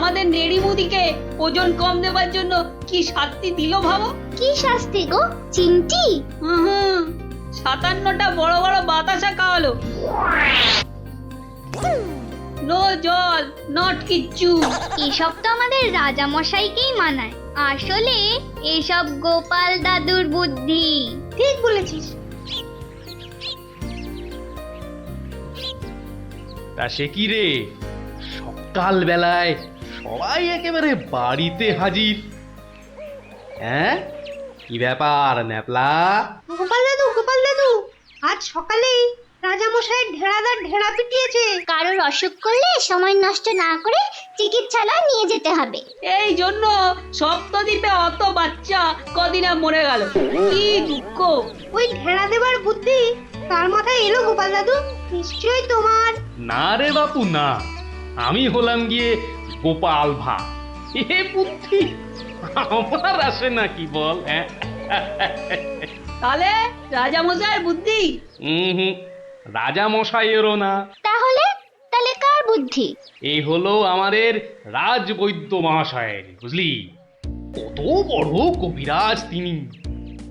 আমাদের নেড়িমুদিকে ওজন কম দেওয়ার জন্য কি শাস্তি দিল ভাবো? কি শাস্তি গো চিমটি? হুম, 57টা বড় বড় বাতাসা খাওয়ালো। নো জল, নট কিচ্ছু। এসব তো আমাদের রাজা মশাইকেই মানায়, আসলে এসব গোপাল দাদুর বুদ্ধি। ঠিক বলেছিস। তা সে কি রে, সকাল বেলায় সবাই একেবারে বাড়িতে হাজির। হ্যাঁ, কি ব্যাপার ন্যাপলা? গোপাল দাদু আজ সকালেই রাজামশাইয়ের ঢেড়াদার ঢেড়া পিটিয়েছে। কারোর অসুখ করলে সময় নষ্ট না করে চিকিৎসালয়ে নিয়ে যেতে হবে। এই জন্য সপ্তদ্বীপে অত বাচ্চা কদিনে মরে গেল। কি দুঃখ। ওই ঢেড়া দেবার বুদ্ধি তার মাথায় এলো গোপাল দাদু? নিশ্চয়ই তোমার। না রে বাপু না, আমি হলাম গিয়ে গোপাল ভাঁ। এ বুদ্ধি আমার আসে নাকি বল? হ্যাঁ, তাহলে রাজামশাইয়ের বুদ্ধি? হুম, রাজা মশাইয়েরও না। তাহলে কার বুদ্ধি? এই হলো আমাদের রাজবৈদ্য মহাশয়ের, বুঝলি? কত বড় কবিরাজ তিনি,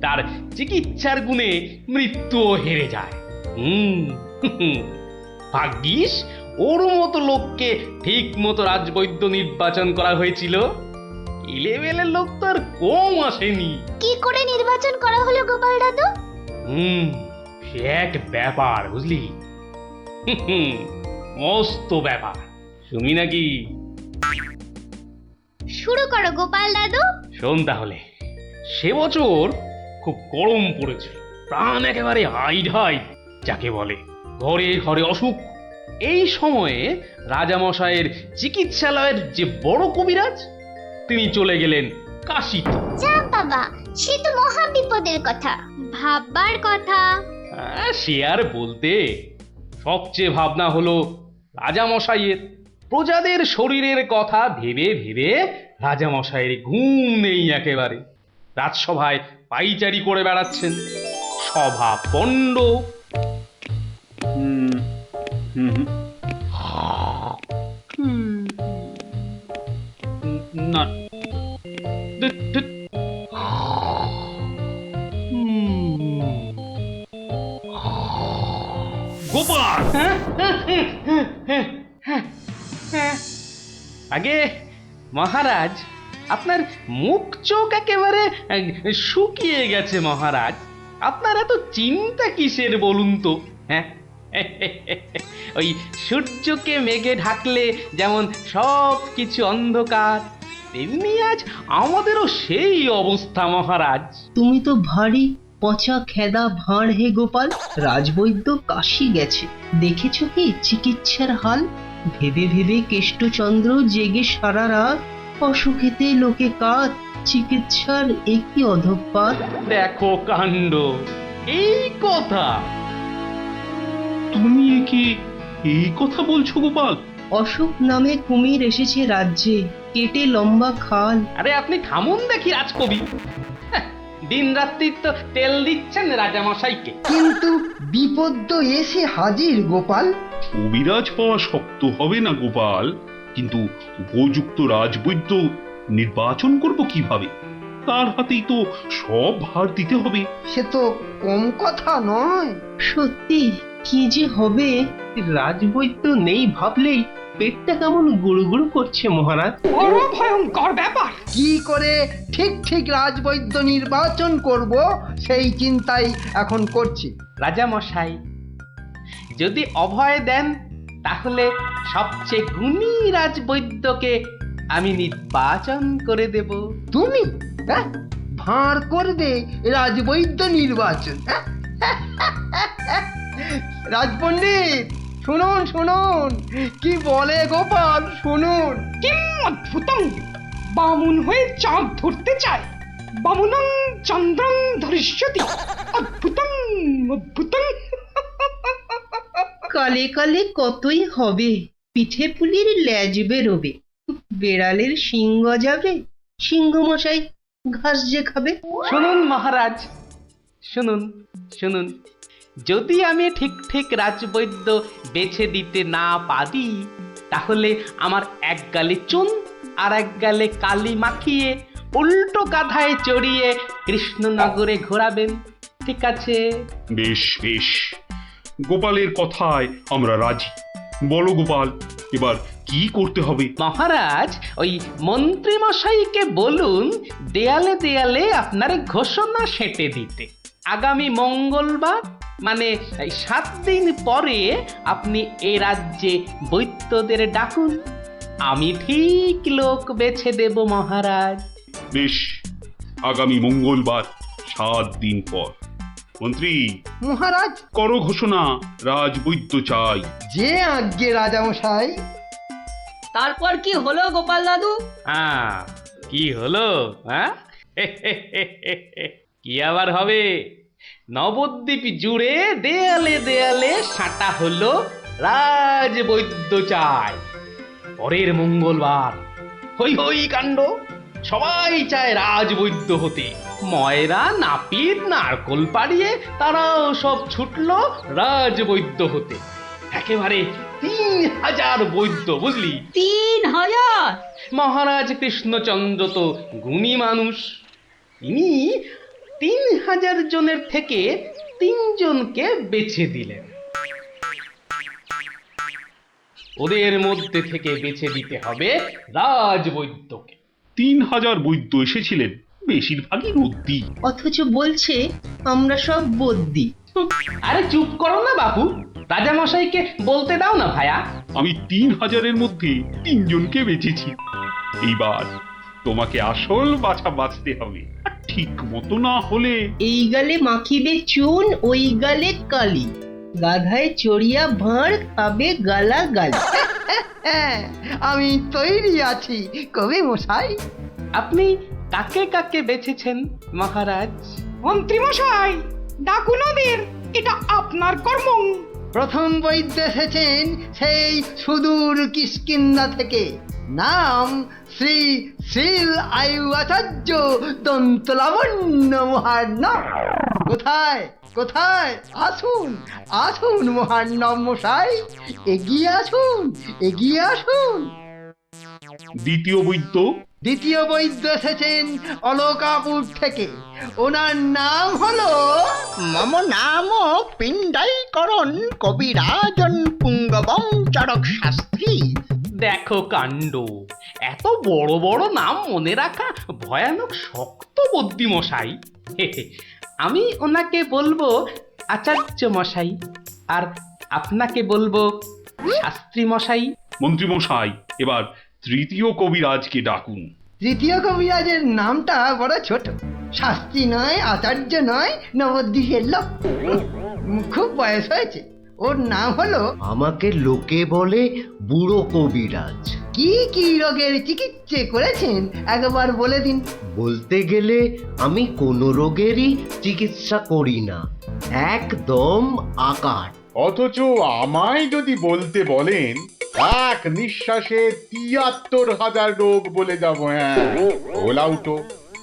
তার চিকিৎসার গুণে মৃত্যুও হেরে যায়। ভাগ্যিস ওর মতো লোককে ঠিক মতো রাজবৈদ্য নির্বাচন করা হয়েছিল। এলেবেলে লোক তো আর কম আসেনি। কি করে নির্বাচন করা হলো গোপাল দাদু? সে এক ব্যাপার, বুঝলি? মস্ত ব্যাপার, শুনি নাকি? শুরু করো গোপাল দাদু। শোন তাহলে। সে বছর খুব গরম পড়েছিল, প্রাণ একেবারে হাই ঢাই যাকে বলে। ঘরে ঘরে অসুখ। এই সময়ে রাজামশাইয়ের চিকিৎসালয়ের যে বড় কবিরাজ, তিনি চলে গেলেন কাশীতে। যা বাবা, সে তো মহা বিপদের কথা, ভাববার কথা। সে আর বলতে, সবচেয়ে ভাবনা হলো রাজামশাইয়ের। প্রজাদের শরীরের কথা ভেবে ভেবে রাজামশাইয়ের ঘুম নেই একেবারে। রাজসভায় পাইচারি করে বেড়াচ্ছেন, সভা পণ্ড। না, গোপাল! আগে মহারাজ, আপনার মুখ চোখ একেবারে শুকিয়ে গেছে মহারাজ। আপনার এত চিন্তা কিসের বলুন তো? হ্যাঁ, ওই সূর্যকে মেঘে ঢাকলে যেমন সব কিছু অন্ধকার, তেমনি আজ আমাদেরও সেই অবস্থা মহারাজ। তুমি তো ভারী পচা খেদা ভাঁড় হে গোপাল। রাজবৈদ্য কাশি গেছে, দেখেছ কি চিকিৎসার হাল? ভেবে ভেবে কেষ্টচন্দ্র জেগে সারা রাত, অসুখেতে লোকে কাত, চিকিৎসার একই অধঃপাত। দেখো কাণ্ড, এই কথা! তুমি কি এই কথা বলছো গোপাল? অসুখ নামে কুমির এসেছে রাজ্যে, কেটে লম্বা খাল। আরে আপনি থামুন দেখি রাজকবি। দিন রাত্রি তো তেল দিচ্ছেন রাজামশাইকে। কিন্তু বিপদ তো এসে হাজির গোপাল। কবিরাজ পাওয়া শক্ত হবে না গোপাল, কিন্তু উপযুক্ত রাজবৈদ্য নির্বাচন করব কিভাবে? তার হাতেই তো সব ভার দিতে হবে। সে তো কম কথা নয়। সত্যি কি যে হবে, রাজবৈদ্য নেই ভাবলেই পেটটা কেমন গুড়ুগুড়ু করছে মহারাজ। বড় ভয়ঙ্কর ব্যাপার। কি করে ঠিক ঠিক রাজবৈদ্য নির্বাচন করব সেই চিন্তাই এখন করছি। রাজামশাই যদি অভয় দেন, তাহলে সবচেয়ে গুণী রাজবৈদ্যকে আমি নির্বাচন করে দেব। তুমি ভাঁড় করবে রাজবৈদ্য নির্বাচন? রাজপণ্ডিত শুনুন শুনুন, কি বলে গোপাল শুনুন। অদ্ভুতং! বামুন হয়ে চাঁদ ধরতে চায়। বামুনং চন্দ্রং ধরিষ্যতি। অদ্ভুতং অদ্ভুতং। কালে কালে কতই হবে, পিঠে পুলির ল্যাজ বেরোবে, বেড়ালের সিংহ যাবে, সিংহ মশাই ঘাস যে খাবে। শুনুন মহারাজ, শুনুন শুনুন, যদি আমি ঠিক ঠিক রাজবৈদ্য বেছে দিতে না পারি, তাহলে আমার এক গালে চুন আর এক গালে কালি মাখিয়ে উল্টো কাঁধায় চড়িয়ে কৃষ্ণনগরে ঘোরাবেন, ঠিক আছে? বেশ বেশ, গোপালের কথায় আমরা রাজি। বলো গোপাল, এবার কি করতে হবে? মহারাজ, ওই মন্ত্রী মশাইকে বলুন দেয়ালে দেয়ালে আপনার ঘোষণা সেঁটে দিতে। আগামী মঙ্গলবার মানে 7 দিন পরে আপনি এ রাজ্যে বৈদ্যদের ডাকুন, আমি ঠিক লোক বেছে দেব মহারাজ। বেশ, আগামী মঙ্গলবার 7 দিন পর। মন্ত্রী, মহারাজ, করো ঘোষণা, রাজবৈদ্য চাই। যে আজ্ঞে রাজামশাই। তারপর কি হলো গোপাল দাদু? হ্যাঁ, কি হলো? হ্যাঁ, কি আবার হবে? নবদ্বীপ জুড়ে দেয়ালে দেয়ালে সাঁটা হলো রাজবৈদ্য চাই। পরের মঙ্গলবার হই হই কাণ্ড, সবাই চায় রাজবৈদ্য হতে। ময়রা, নাপিত, নারকোল পাড়িয়ে তারাও সব ছুটলো রাজবৈদ্য হতে। একেবারে 3000 বৈদ্য, বুঝলি? 3000! মহারাজ কৃষ্ণচন্দ্র তো গুণী মানুষ, তিনি 3000 জনের থেকে 3 জনকে বেছে দিলেন। ওদের মধ্যে থেকে বেছে দিতে হবে রাজবৈদ্যকে। 3000 বৈদ্য এসেছিলেন, বেশিরভাগই রদ্দি। অথচ বলছে আমরা সব বদ্যি। আরে চুপ করো না বাপু, রাজামশাইকে বলতে দাও না ভায়া। আমি 3000-এর মধ্যে 3 জনকে বেঁচেছি। এইবার তোমাকে আসল বাছা বাছতে হবে, আর ঠিক মতো না হলে এই গালে মাখিবে চুন, ওই গালে কালি, গাধায় চড়িয়া ভাঁড় খাবে গালা গালি। হ্যাঁ, আমি তৈরি আছি কবি মশাই। আপনি কাকে কাকে বেছেছেন মহারাজ? মন্ত্রী মশাই, ডাকুন ওদের, এটা আপনার কর্ম। প্রথম বৈদ্য এসেছেন সেই সুদূর কিষ্কিন্ধা থেকে, নাম শ্রী শ্রীল আয়ু আচার্য দন্তলাবণ্য মহার্ণব। কোথায় কোথায়? আসুন আসুন মহার্ণব মশাই, এগিয়ে আসুন এগিয়ে আসুন। দ্বিতীয় বৈদ্য? দ্বিতীয় বৈদ্য এসেছেন অলকাপুর থেকে, ওনার নাম হলো মম নাম পিণ্ডাইকরণ কবিরাজন পুঙ্গবং চরক শাস্ত্রী। দেখো কাণ্ড, এত বড় বড় নাম মনে রাখা ভয়ানক শক্ত বুদ্ধি মশাই। আমি ওনাকে বলবো আচার্য মশাই, আর আপনাকে বলবো শাস্ত্রী মশাই। মন্ত্রী মশাই, এবার তৃতীয় কবিরাজকে ডাকুন। তৃতীয় কবিরাজের নামটা বড় ছোট, শাস্ত্রী নয়, আচার্য নয়, নবদ্বীপের লোক। খুব বয়স হয়েছে। ওর নাম হলো, আমাকে লোকে বলে বুড়ো কবিরাজ। কি কি রোগের চিকিৎসা করেছেন একবার বলে দিন। বলতে গেলে আমি কোনো রোগেরই চিকিৎসা করি না, একদম আকার। অথচ আমায় যদি বলতে বলেন, এক নিঃশ্বাসে ৭৩,০০০ রোগ বলে যাব। হ্যাঁ, ওলাউটো,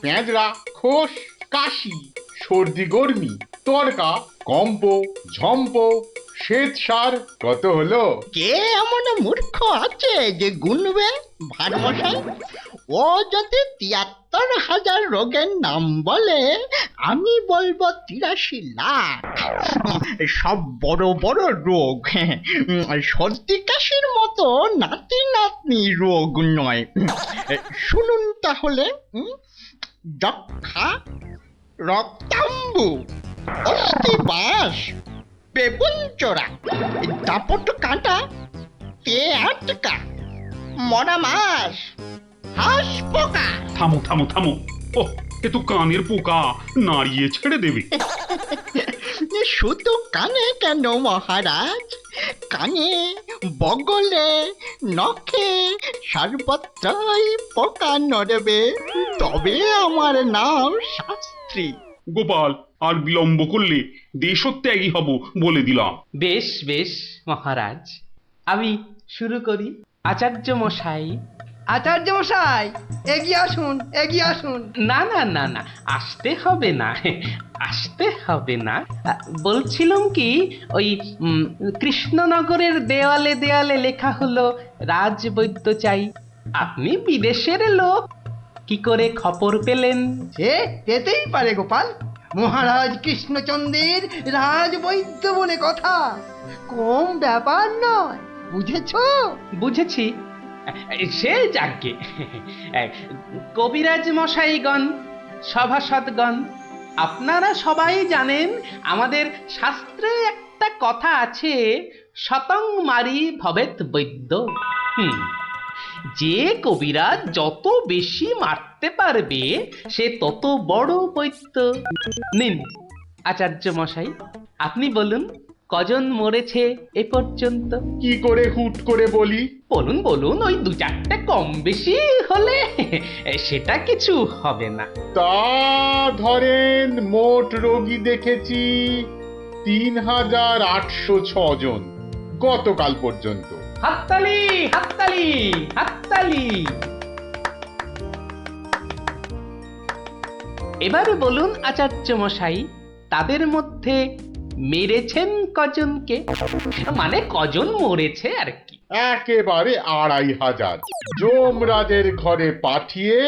পেঁজরা, খোস, কাশি, সর্দি গর্মি, তরকা, কম্প, ঝম্প, শ্বেত সার, কত হলো? কে এমন মূর্খ আছে যে গুনবে ভারমশাই? ও যদি ৭৩,০০০ রোগের নাম বলে, আমি বলবো ৮৩ লাখ। সব বড় বড় রোগ, সর্দি কাশির মতো নাতি নাতনি রোগ নয়। শুনুন তাহলে, যক্ষা, রক্তাম্বু, অস্থিবাস, বেগুন চোরা, দাপট কাঁটা, পেয়াটকা, মরা মাছ, হাঁস পোকা। থামো থামো থামো, ও এ তো কানের পোকা, নাড়িয়ে ছেড়ে দেবে। শুধু কানে কেন মহারাজ, কানে, বগলে, নখে, সর্বত্রই পোকা নড়বে, তবে আমার নাম শাস্ত্রী। গোপাল, আর বিলম্ব করলে দেশত্যাগী হব বলে দিলাম। বেশ বেশ মহারাজ, আমি শুরু করি। আচার্য মশাই। আচার্য মশাই, এগিয়ে আসুন এগিয়ে আসুন। না না না না, আসতে হবে না, আসতে হবে না। বলছিলাম কি, ওই কৃষ্ণনগরের দেওয়ালে দেওয়ালে লেখা হলো রাজবৈদ্য চাই, আপনি বিদেশের লোক, কি করে খবর পেলেন? সে পেতেই পারে গোপাল, মহারাজ কৃষ্ণচন্দ্রের রাজবৈদ্য বলে কথা, কম ব্যাপার নয়, বুঝেছো? বুঝেছি, সে যাকে। কবিরাজ মশাইগণ, সভাসদগণ, আপনারা সবাই জানেন আমাদের শাস্ত্রে একটা কথা আছে, শতং মারি ভবেত বৈদ্য। যে কবিরাজ যত বেশি মারতে পারবে সে তত বড় বৈদ্য। নিন আচার্য মশাই, আপনি বলুন কজন মরেছে এ পর্যন্ত? কি করে হুট করে বলি? বলুন বলুন, ওই দু চারটে কম বেশি হলে সেটা কিছু হবে না। তা ধরেন মোট রোগী দেখেছি ৩,৮০৬ জন গতকাল পর্যন্ত। হাততালি হাততালি হাততালি। এবারে বলুন আচার্য মশাই, তাদের মধ্যে মেরেছেন কজনকে? মানে কজন মরেছে আর কি। একেবারে ২৫০০। যমরাজের ঘরে পাঠিয়ে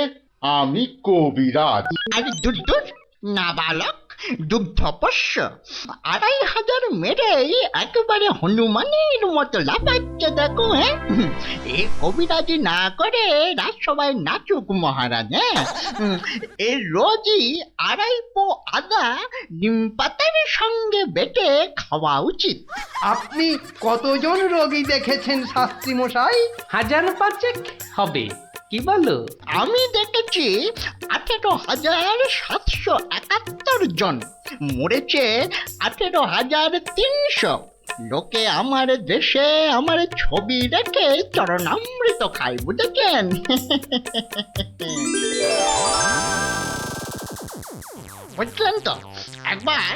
আমি কবিরাজ। আরে দূর দূর, নাবালক দুগ্ধপোষ্য, ২৫০০ মেরেই একেবারে হনুমানের মতো লাফাচ্ছে দেখো। হ্যাঁ, এ কবিরাজি না করে রাজসভায় নাচুক মহারাজ। হ্যাঁ, এর রোজই ২.৫ পো আদা নিম পাতার সঙ্গে বেটে খাওয়া উচিত। আপনি কতজন রোগী দেখেছেন শাস্ত্রী মশাই? ১৫০০ হবে, কি বলো? আমি দেখেছি ১৮,৭৭১ জন, মরেছে ১৮,৩০০। লোকে আমার দেশে আমার ছবি রেখে চরণামৃত খায়, বুঝেছেন? বুঝলেন তো? একবার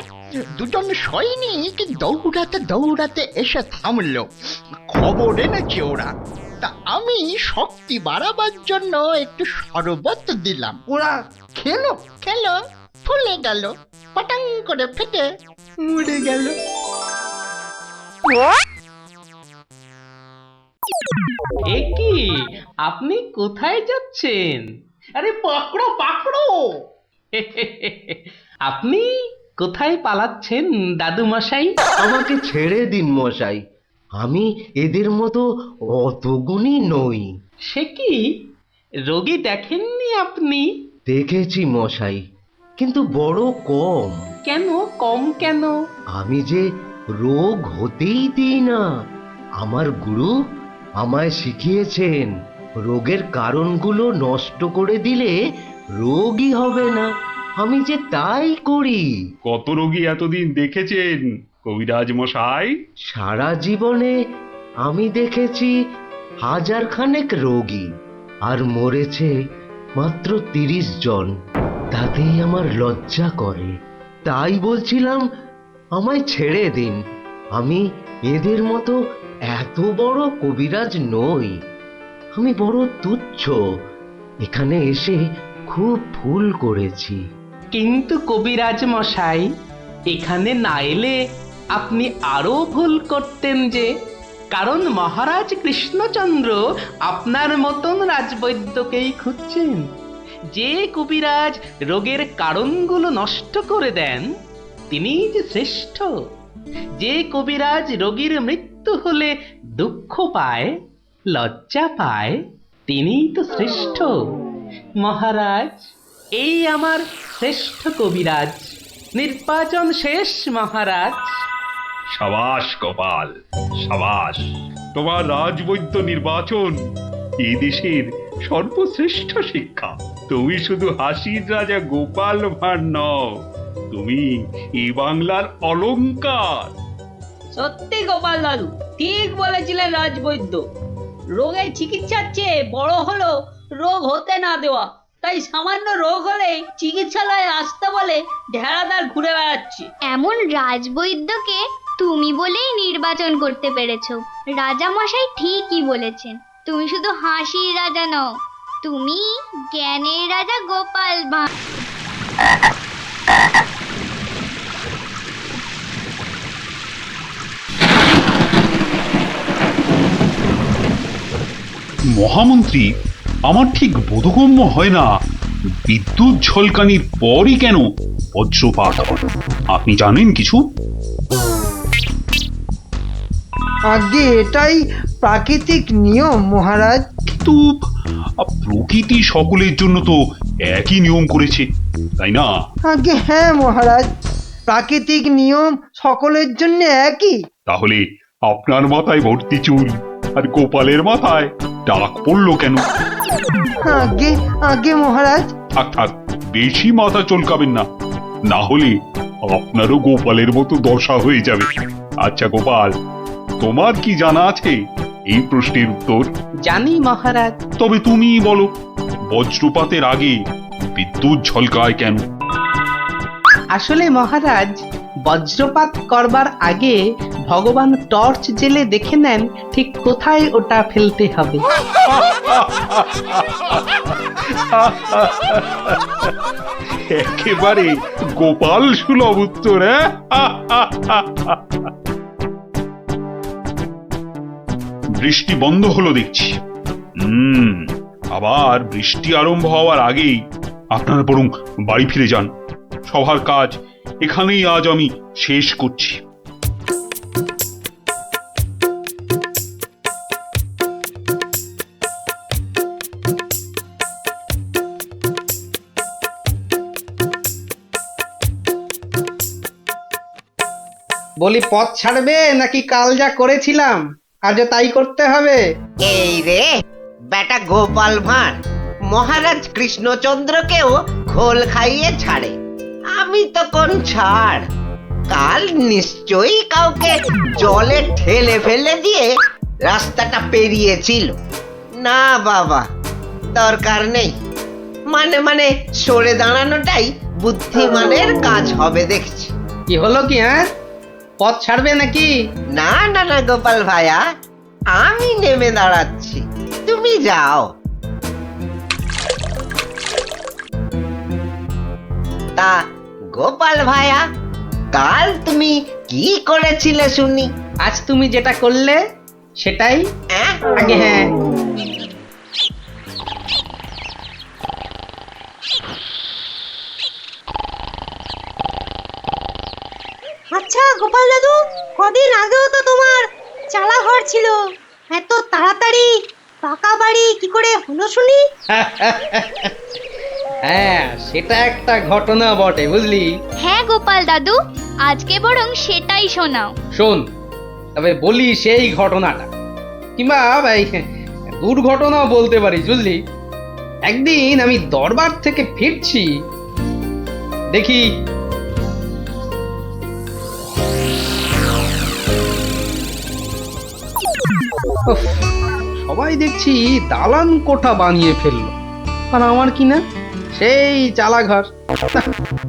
দুজন সৈনিক দৌড়াতে দৌড়াতে এসে থামলো, খবর এনেছে ওরা। তা আমি শক্তি বাড়াবার জন্য একটু শরবত দিলাম। ওরা খেলো? খেলো, ফুলে গেল, পটাং করে ফেটে মরে গেল। এ কি, আপনি কোথায় যাচ্ছেন? আরে পাকড়ো পাকড়ো। আপনি কোথায় পালাচ্ছেন দাদু মশাই? আমাকে ছেড়ে দিন মশাই, আমি এদের মতো অত গুণী নই। সে কি, রোগী দেখেননি আপনি? দেখেছি মশাই, কিন্তু বড় কম। কেন কম কেন? আমি যে রোগ হতেই দিই না। আমার গুরু আমায় শিখিয়েছেন, রোগের কারণগুলো নষ্ট করে দিলে রোগই হবে না। আমি যে তাই করি। কত রোগী এতদিন দেখেছেন কবিরাজ মশাই? সারা জীবনে আমি দেখেছি ১০০০ খানেক রোগী, আর মরেছে মাত্র ৩০ জন। তাতেই আমার লজ্জা করে। তাই বলছিলাম আমায় ছেড়ে দিন, আমি এদের মতো এত বড় কবিরাজ নই। আমি বড় তুচ্ছ, এখানে এসে খুব ভুল করেছি। কিন্তু কবিরাজ মশাই, এখানে না এলে আপনি আরো ভুল করতেন যে, কারণ মহারাজ কৃষ্ণচন্দ্র আপনার মতন রাজবৈদ্যকেই খুঁজছেন। যে কবিরাজ রোগের কারণগুলো নষ্ট করে দেন তিনিই যে শ্রেষ্ঠ। যে কবিরাজ রোগীর মৃত্যু হলে দুঃখ পায়, লজ্জা পায়, তিনিই তো শ্রেষ্ঠ। মহারাজ, এই আমার শ্রেষ্ঠ কবিরাজ, নির্বাচন শেষ মহারাজ। সাবাস গোপাল, সাবাস। তোমার রাজবৈদ্য নির্বাচন এই দেশের সর্বশ্রেষ্ঠ শিক্ষা। তুমি শুধু হাসির রাজা গোপাল ভাঁড় নও, তুমি এই বাংলার অলংকার। সত্যি গোপাল দাদু ঠিক বলেছিলেন রাজবৈদ্য। রোগের চিকিৎসার চেয়ে বড় হলো রোগ হতে না দেওয়া। তাই সামান্য রোগ হলে চিকিৎসালয়ে আসতে বলে ঢেড়াদার ঘুরে বেড়াচ্ছে। এমন রাজবৈদ্যকে তুমি বলেই নির্বাচন করতে পেরেছো। রাজা মশাই ঠিকই বলেছেন, তুমি শুধু হাসির রাজা নও, তুমি জ্ঞানের রাজা গোপাল ভাঁড়। মহামন্ত্রী, আমার ঠিক বোধগম্য হয় না বিদ্যুৎ ঝলকানির পরই কেন বজ্রপাত হয়। আপনি জানেন কিছু? আগে এটাই প্রাকৃতিক নিয়ম মহারাজ। কিন্তু প্রকৃতি সকলের জন্য তো একই নিয়ম করেছে, তাই না? আগে হ্যাঁ মহারাজ, প্রাকৃতিক নিয়ম সকলের জন্য একই। তাহলে আপনার মাথায় ভর্তি চুল আর গোপালের মাথায় টাক পড়লো কেন? আগে আগে মহারাজ। থাক থাক, বেশি মাথা চলকাবেন না, না হলে আপনারও গোপালের মতো দশা হয়ে যাবে। আচ্ছা গোপাল, তোমার কি জানা আছে এই প্রশ্নের উত্তর? জানি মহারাজ। তবে তুমিই বলো, বজ্রপাতের আগে বিদ্যুৎ ঝলকায় কেন? আসলে মহারাজ, বজ্রপাত করবার আগে ভগবান টর্চ জেলে দেখে নেন ঠিক কোথায় ওটা ফেলতে হবে। একেবারে গোপাল সুলভ উত্তর। বৃষ্টি বন্ধ হলো দেখছি। আবার বৃষ্টি আরম্ভ হওয়ার আগেই আপনারা বরং বাড়ি ফিরে যান। সবার কাজ এখানেই আজ আমি শেষ করছি। বলি, পথ ছাড়বে নাকি কাল যা করেছিলাম আজও তাই করতে হবে? এই রে বেটা গোপাল ভাঁড়, মহারাজ কৃষ্ণচন্দ্রকেও খোল খাইয়ে ছাড়ে, আমি তো কোন ছাড়। কাল নিশ্চয়ই কাউকে জলে ঠেলে ফেলে দিয়ে রাস্তাটা পেরিয়েছিল। না বাবা, দরকার নেই। মানে সরে দাঁড়ানোটাই বুদ্ধিমানের কাজ হবে দেখছি। কি হলো কি? হ্যাঁ, পথ ছাড়বে নাকি? না না না গোপাল ভাইয়া, আমি নেমে দাঁড়াচ্ছি, তুমি যাও। তা গোপাল ভাইয়া, কাল তুমি কি করেছিলে শুনি? আজ তুমি যেটা করলে সেটাই আগে। হ্যাঁ, আচ্ছা গোপাল দাদু, কদিন আগেও তো তোমার চালা ঘর ছিল, এত তাড়াতাড়ি পাকা বাড়ি কি করে হলো শুনি? হ্যাঁ, সেটা একটা ঘটনা বটে, বুঝলি? হ্যাঁ গোপাল দাদু, আজকে বরং সেটাই শোনাও। শোন, তবে বলি সেই ঘটনাটা, কিংবা ভাই দুর্ঘটনাও বলতে পারিস, বুঝলি? একদিন আমি দরবার থেকে ফিরছি, দেখি উফ, সবাই দেখছি দালান কোঠা বানিয়ে ফেললো, আর আমার কি না সেই চালাঘর।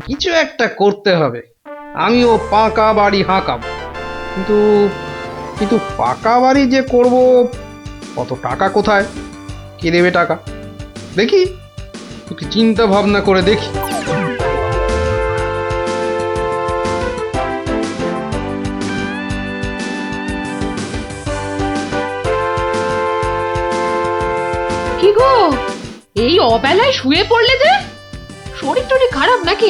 কিছু একটা করতে হবে, আমিও পাকা বাড়ি হাঁকাবো। কিন্তু কিন্তু পাকা বাড়ি যে করব, কত টাকা কোথায়, কে দেবে টাকা? দেখি একটু চিন্তা ভাবনা করে দেখি। কি গো, এই অবেলায় শুয়ে পড়লে যে? শরীর টরীর খারাপ নাকি?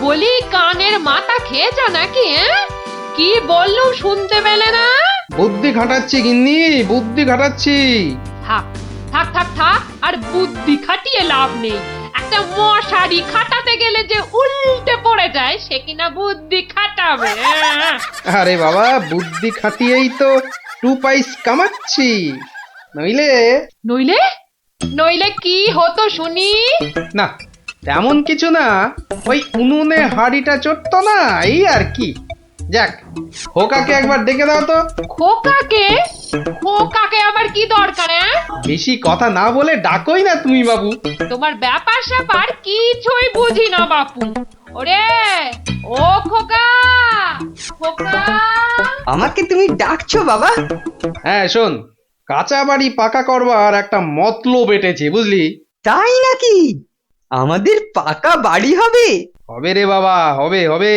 বলি, কানের মাথা খেয়েছ নাকি? কি বললুম শুনতে পেলে না? বুদ্ধি খাটাচ্ছি গিন্নি, বুদ্ধি খাটাচ্ছি। থাক থাক থাক থাক, আর বুদ্ধি খাটিয়ে লাভ নেই। একটা মশারি খাটাতে গেলে যে উল্টে পড়ে যায়, সে কিনা বুদ্ধি খাটাবে? আরে বাবা, বুদ্ধি খাটিয়েই তো 2 পয়সা কামাচ্ছি, নইলে নইলে নইলে কি হতো শুনি? না, তেমন কিছু না, ওই উনুনে হাড়িটা চড়তো না, এই আর কি। যাক, খোকাকে একবার ডেকে দাও তো। খোকাকে? খোকাকে আবার কি দরকার? বেশি কথা না বলে ডাকোই না তুমি বাবু। তোমার ব্যাপার স্যাপার কিছুই বুঝি না বাপু। ওরে ও খোকা, খোকা! আমাকে তুমি ডাকছো বাবা? হ্যাঁ শোন, কাঁচা বাড়ি পাকা করবার একটা মতলব এটেছে, বুঝলি? তাই নাকি? আমাদের পাকা বাড়ি হবে? হবে রে বাবা, হবে হবে।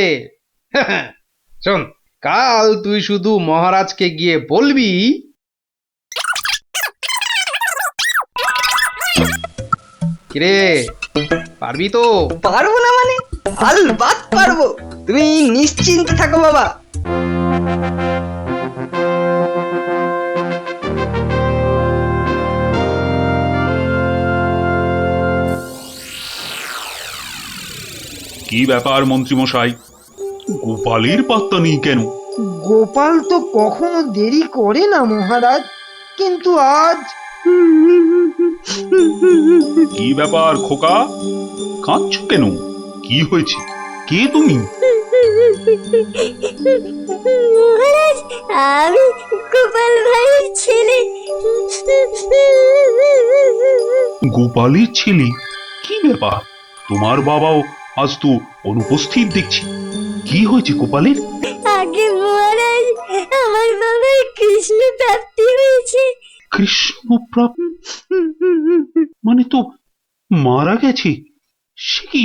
শোন, কাল তুই শুধু মহারাজকে গিয়ে বলবি কিরে পারবি তো? পারবো না মানে আলবাত পারবো, তুমি নিশ্চিন্তে থাকো বাবা। কি ব্যাপার মন্ত্রীমশাই, গোপালের পাত্তা নেই কেন? গোপাল তো কখনো দেরি করে না মহারাজ, কিন্তু আজ কি ব্যাপার খোকা, কাঁদছো কেন? কি হয়েছে? কে তুমি? মহারাজ, আমি গোপাল ভাইয়ের ছেলে। গোপালের ছেলে? কি ব্যাপার, তোমার বাবাও আজ তো অনুপস্থিত দেখছি। কি হয়েছে গোপালের? আগে মহারাজ, আমার বাবার কৃষ্ণ প্রাপ্তি হয়েছে। কৃষ্ণপ্রাপ মানে তো মারা গেছে? সে কি,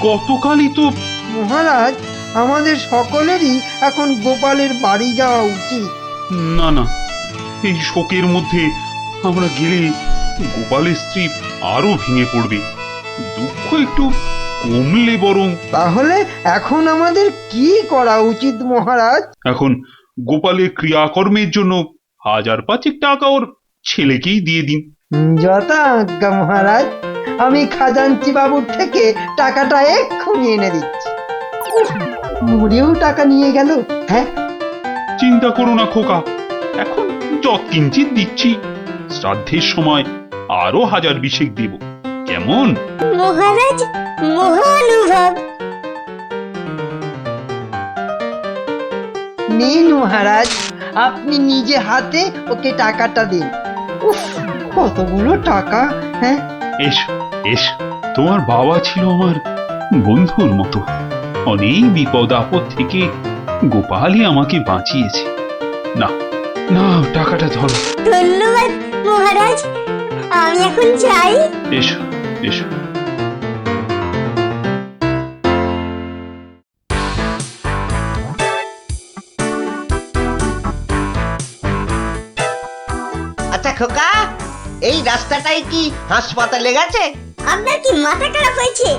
গতকালই তো। মহারাজ, আমাদের সকলেরই এখন গোপালের বাড়ি যাওয়া উচিত। না না, এই শোকের মধ্যে আমরা গেলে গোপালের স্ত্রী আরো ভেঙে পড়বে। দুঃখ একটু কমলে বরং। তাহলে এখন আমাদের কি করা উচিত মহারাজ? এখন গোপালের ক্রিয়াকর্মের জন্য 1000-5 টাকা ওর ছেলেকেই দিয়ে দিন। যথা আজ্ঞা মহারাজ, আমি খাজাঞ্চি বাবুর থেকে টাকাটা এক্ষুনি এনে দিচ্ছি। উফ, মরেও টাকা নিয়ে গেল। হ্যাঁ, চিন্তা করো না খোকা, এখন যৎকিঞ্চিৎ দিচ্ছি, শ্রাদ্ধের সময় আরো 1000 দেব, কেমন? মহারাজ, মহানুভব। নিন মহারাজ, আপনি নিজে হাতে ওকে টাকাটা দিন। উফ, কতগুলো টাকা! হ্যাঁ, এসো এসো, তোমার বাবা ছিল আমার বন্ধুর মতো। অনেক বিপদ আপদ থেকে গোপালই আমাকে বাঁচিয়েছে। না না, টাকাটা ধরো। ধন্যবাদ মহারাজ, আমি এখন যাই। এসো এসো। আচ্ছা খোকা, এই রাস্তাটাই কি হাসপাতালে গেছে? আপনার কি মাথা খারাপ হয়েছে?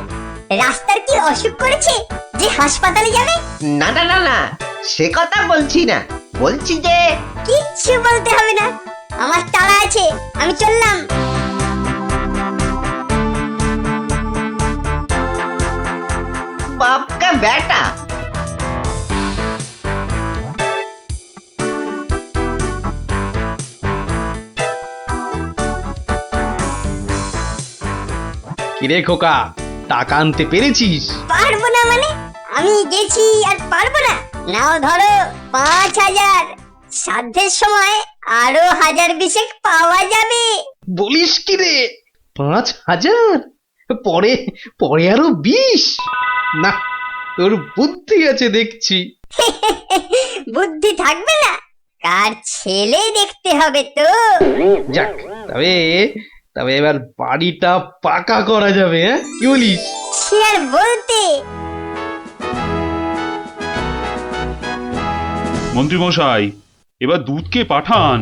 রাস্তার কি অসুখ করেছে যে হাসপাতালে যাবে? না না না না, সে কথা বলছি না, বলছি যে কিচ্ছু বলতে হবে না, আমার তাড়া আছে, আমি চললাম। বাপ কা বেটা। কিরে খোকা, টাকা আনতে পেরেছিস? পারবো না মানে? আমি গেছি আর পারবো না? নাও ধরো 5000, শ্রাদ্ধের সময় আরো 1000 পাওয়া যাবে। বলিস কি রে, 5000? পরে পরে আরো 20? না, তোর বুদ্ধি আছে দেখছি। বুদ্ধি থাকবে না? কার ছেলে দেখতে হবে তো। যাক, তবে তবে এবার বাড়িটা পাকা করা যাবে, হ্যাঁ কি বলিস? সে আর বলতে। মন্ত্রীমশাই, এবার দুধকে পাঠান,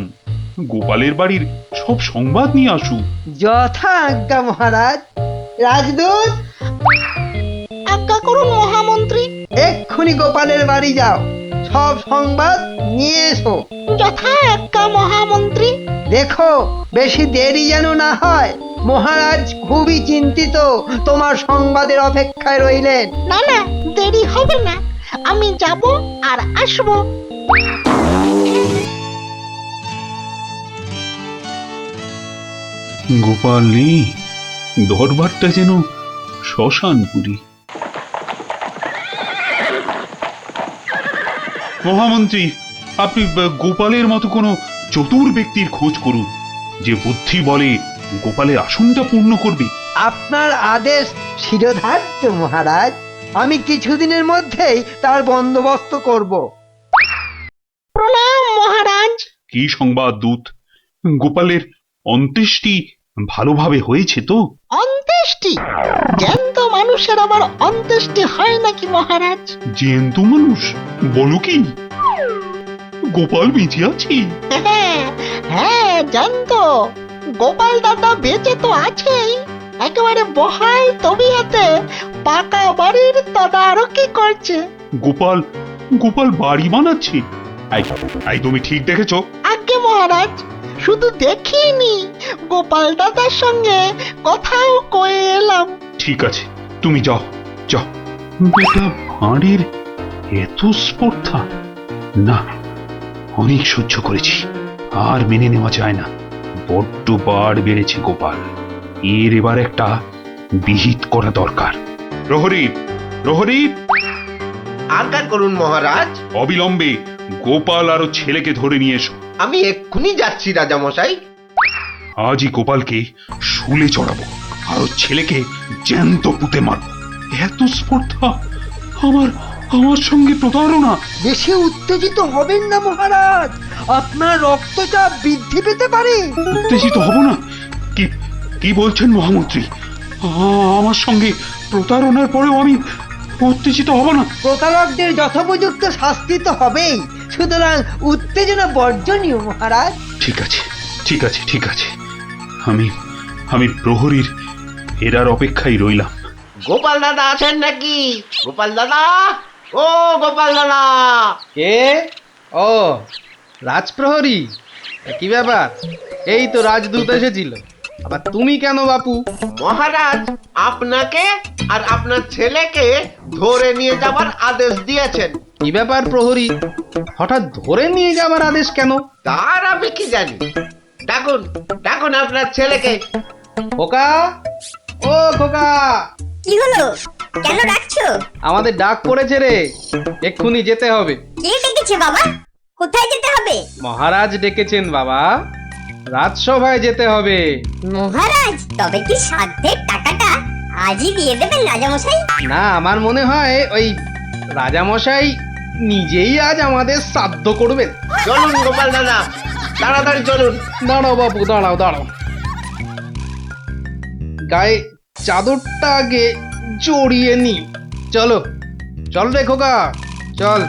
গোপালের বাড়ির সব সংবাদ নিয়ে আসুক। যথা আজ্ঞা মহারাজ। রাজদূত, আজ্ঞা করুন মহামন্ত্রী। এক্ষুনি গোপালের বাড়ি যাও, সব সংবাদ নিয়ে এসো। যথা আজ্ঞা মহামন্ত্রী। দেখো বেশি দেরি যেন না হয়, মহারাজ খুবই চিন্তিত, তোমার সংবাদের অপেক্ষায় রইলেন। না না, দেরি হবে না, আমি যাব আর আসবো। গোপাল নেই, দরবারটা যেন শ্মশানপুরী। মহামন্ত্রী, আপনি গোপালের মতো কোনো চতুর ব্যক্তির খোঁজ করুন, যে বুদ্ধি বলে গোপালের আসনটা পূর্ণ করবে। আপনার আদেশ শিরোধার্য মহারাজ, আমি কিছুদিনের মধ্যেই তার বন্দোবস্ত করব। প্রণাম মহারাজ। কি সংবাদ দূত? গোপালের অন্ত্যেষ্টি ভালোভাবে হয়েছে তো? অন্ত্যেষ্টি? জ্যান্ত মানুষের আবার অন্ত্যেষ্টি হয় নাকি মহারাজ? জ্যান্ত মানুষ? বলো কি? গোপাল বেঁচে আছে? হ্যাঁ হ্যাঁ, জ্যান্ত। গোপাল দাদা বেঁচে তো আছেই, একেবারে বহাল তবিয়তে পাকা বাড়ির তদারকি করছে। গোপাল গোপাল বাড়ি বানাচ্ছে? এই তুমি ঠিক দেখেছো? আজ্ঞে মহারাজ, শুধু দেখিনি, গোপাল দাদার সঙ্গে কথাও কয়ে এলাম। ঠিক আছে, তুমি যাও যাও। বেটা ভাঁড়ের এত স্পর্ধা! না, অনেক সহ্য করেছি, আর মেনে নেওয়া যায় না। বড্ড বাড় বেড়েছে গোপাল, এর এবার একটা বিহিত করা দরকার। প্রহরী, প্রহরী, আজ্ঞা করুন মহারাজ। অবিলম্বে গোপাল আর ওর ছেলেকে ধরে নিয়ে এসো। আমি এক্ষুনি যাচ্ছি রাজামশাই। আজই গোপালকে শুলে চড়াবো, আর ওর ছেলেকে জ্যান্ত পুঁতে মারবো। এত স্পর্ধা! আমার আমার সঙ্গে প্রতারণা! বেশি উত্তেজিত হবেন না মহারাজ, আপনার রক্তচাপ বৃদ্ধি পেতে পারে। উত্তেজিত হব না? কি কি বলছেন মহামন্ত্রী? আমার সঙ্গে প্রতারণার পরেও আমি উত্তেজিত হব না? প্রতারকদের যথোপযুক্ত শাস্তি তো হবেই, সুতরাং উত্তেজনা বর্জনীয় মহারাজ। ঠিক আছে, ঠিক আছে, ঠিক আছে। আমি আমি প্রহরীর এরার অপেক্ষায় রইলাম। গোপাল দাদা আছেন নাকি? গোপাল দাদা, ও গোপাল দাদা! কে? ও, রাজপ্রহরী, কি ব্যাপার? এই তো রাজদূত এসেছিল, আবার তুমি কেন বাপু? মহারাজ আপনাকে আর আপনার ছেলেকে ধরে নিয়ে যাবার আদেশ দিয়েছেন। কি ব্যাপার প্রহরী, হঠাৎ ধরে নিয়ে যাবার আদেশ কেন? তার আমি কি জানি। ডাকুন, ডাকুন আপনার ছেলেকে। খোকা, ও খোকা! কি হলো? কেন ডাকছো? আমাদের ডাক পড়েছে রে, এক্ষুনি যেতে হবে। কে ডেকেছে বাবা? কোথায় যেতে হবে? মহারাজ ডেকেছেন বাবা, রাজসভায় যেতে হবে। মহারাজ, তবে কি সাধ্যের টাকাটা আজই দিয়ে দেবেন রাজামশাই? না, আমার মনে হয় ওই রাজামশাই নিজেই আজ আমাদের শ্রাদ্ধ করবেন। চলুন গোপাল দাদা, তাড়াতাড়ি চলুন। দাঁড়াও বাবু, দাঁড়াও দাঁড়াও, গায়ে চাদরটা আগে জড়িয়ে নি। চলো, চল রে খোকা, চল।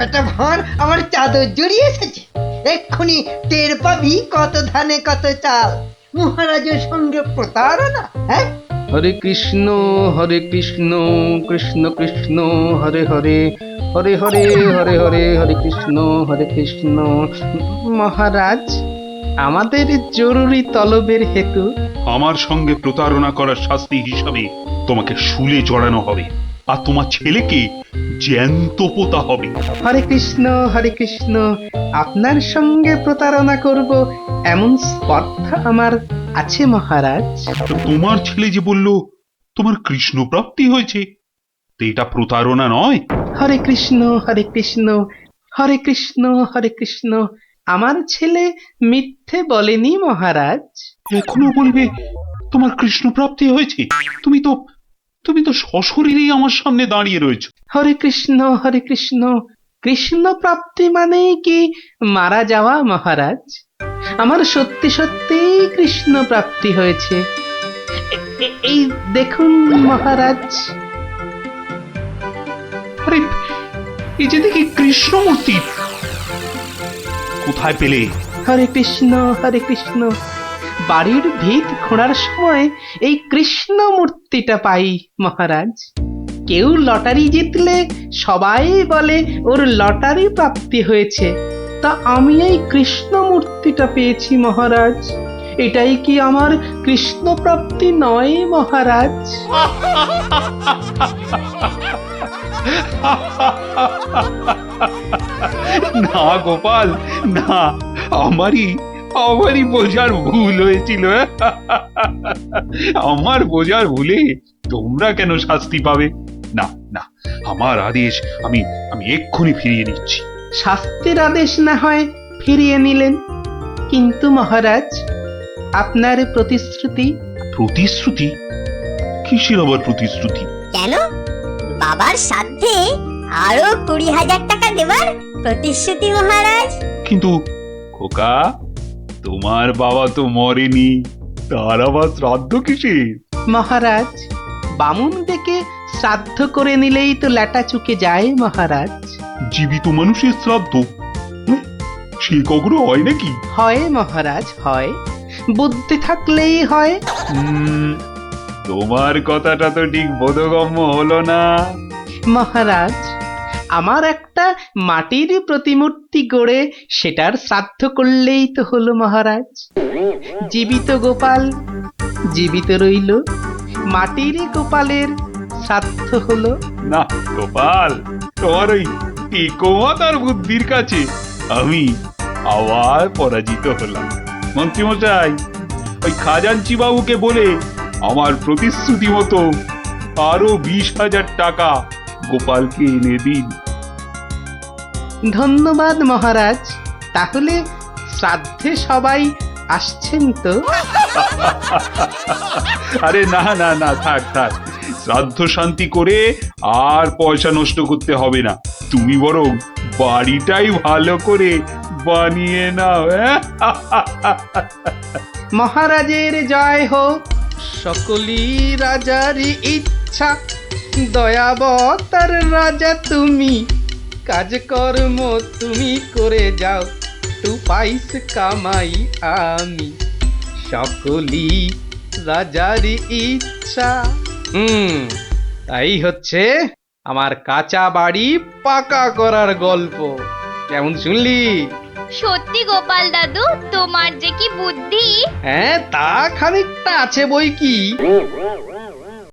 একটা ভাঁড় আমার চাদর জড়িয়ে এসেছে। এক্ষুনি টের পাবি কত ধানে কত চাল। মহারাজের সঙ্গে প্রতারণা, হ্যাঁ? হরে কৃষ্ণ কৃষ্ণ কৃষ্ণ হরে হরে, হরে হরে হরে হরে, হরে কৃষ্ণ। মহারাজ, আমাদের জরুরি তলবের হেতু আমার সঙ্গে প্রতারণা করার শাস্তি হিসাবে তোমাকে শুলে চড়ানো হবে, আর তোমার ছেলেকে জ্যান্ত পোতা হবে। হরে কৃষ্ণ, আপনার সঙ্গে প্রতারণা করব এমন স্পর্ধা আমার আছে মহারাজ। তো তোমার ছেলে যে বলল তোমার কৃষ্ণ প্রাপ্তি হয়েছে, তো এটা প্রতারণা নয়? হরে কৃষ্ণ হরে কৃষ্ণ, আমার ছেলে মিথ্যে বলেনি মহারাজ। এখনো বলবে তোমার কৃষ্ণ প্রাপ্তি হয়েছে? তুমি তো সশরীরেই আমার সামনে দাঁড়িয়ে রয়েছো। হরে কৃষ্ণ, কৃষ্ণ প্রাপ্তি মানে কি মারা যাওয়া মহারাজ? আমার সত্যি সত্যি কৃষ্ণ প্রাপ্তি হয়েছে। এই দেখুন মহারাজ। আরে, এই যে দেখি কৃষ্ণমূর্তি, কোথায় পেলে? হরে কৃষ্ণ, বাড়ির ভিত খোঁড়ার সময় এই কৃষ্ণ মূর্তিটা পাই মহারাজ। কেউ লটারি জিতলে সবাই বলে ওর লটারি প্রাপ্তি হয়েছে, তা আমি এই কৃষ্ণ মূর্তিটা পেয়েছি মহারাজ। এটাই কি আমার কৃষ্ণ প্রাপ্তি নয় মহারাজ? না গোপাল, না, আমারই বোঝার ভুল হয়েছিল। আমার বোঝার ভুলে তোমরা কেন শাস্তি পাবে? না না, আমার আদেশ আমি এক্ষুনি ফিরিয়ে নিচ্ছি। শাস্তির আদেশ না হয় ফিরিয়ে নিলেন, কিন্তু মহারাজ আপনার প্রতিশ্রুতি? প্রতিশ্রুতি? কিসের আবার প্রতিশ্রুতি? কেন? বাবার সাধ্যে আরো 20,000 টাকা দেবার প্রতিশ্রুতি মহারাজ। কিন্তু খোকা, তোমার বাবা তো মরেনি, তার আবার শ্রাদ্ধ কিসের? মহারাজ বামুন ডেকে শ্রাদ্ধ করে নিলেই তো ল্যাটা চুকে যায় মহারাজ। জীবিত মানুষের শ্রাদ্ধ? হুঁ, সে কখনো হয় নাকি? হয় মহারাজ হয়, বুদ্ধি থাকলেই হয়। তোমার কথাটা তো ঠিক বোধগম্য হলো না। মহারাজ আমার একটা মাটির প্রতিমূর্তি গড়ে সেটার শ্রাদ্ধ করলেই তো হলো মহারাজ। জীবিত গোপাল জীবিত রইল, মাটির গোপালের শ্রাদ্ধ হলো। না গোপাল, তোমার ওই টিকোমাতার বুদ্ধির কাছে আমি আবার পরাজিত হলাম। মন্ত্রীমশাই, ওই খাজাঞ্চি বাবুকে বলে আমার প্রতিশ্রুতি মতো আরো 20,000 টাকা গোপালকে এনে দিন। ধন্যবাদ মহারাজ। তাহলে শ্রাদ্ধে সবাই আসছেন তো? আরে না না না, থাক থাক, শ্রাদ্ধ শান্তি করে আর পয়সা নষ্ট করতে হবে না। তুমি বরং বাড়িটাই ভালো করে বানিয়ে নাও। মহারাজের জয় হোক, সকলই রাজারই ইচ্ছা, দয়াবতার রাজা তুমি, কাজকর্ম তুমি করে যাও, তু পাইস কামাই আমি, সকলই রাজারই ইচ্ছা। তাই হচ্ছে আমার কাঁচা বাড়ি পাকা করার গল্প। কেমন শুনলি? সত্যি গোপাল দাদু, তোমার যে কি বুদ্ধি! হ্যাঁ, তা খানিকটা আছে বই কি।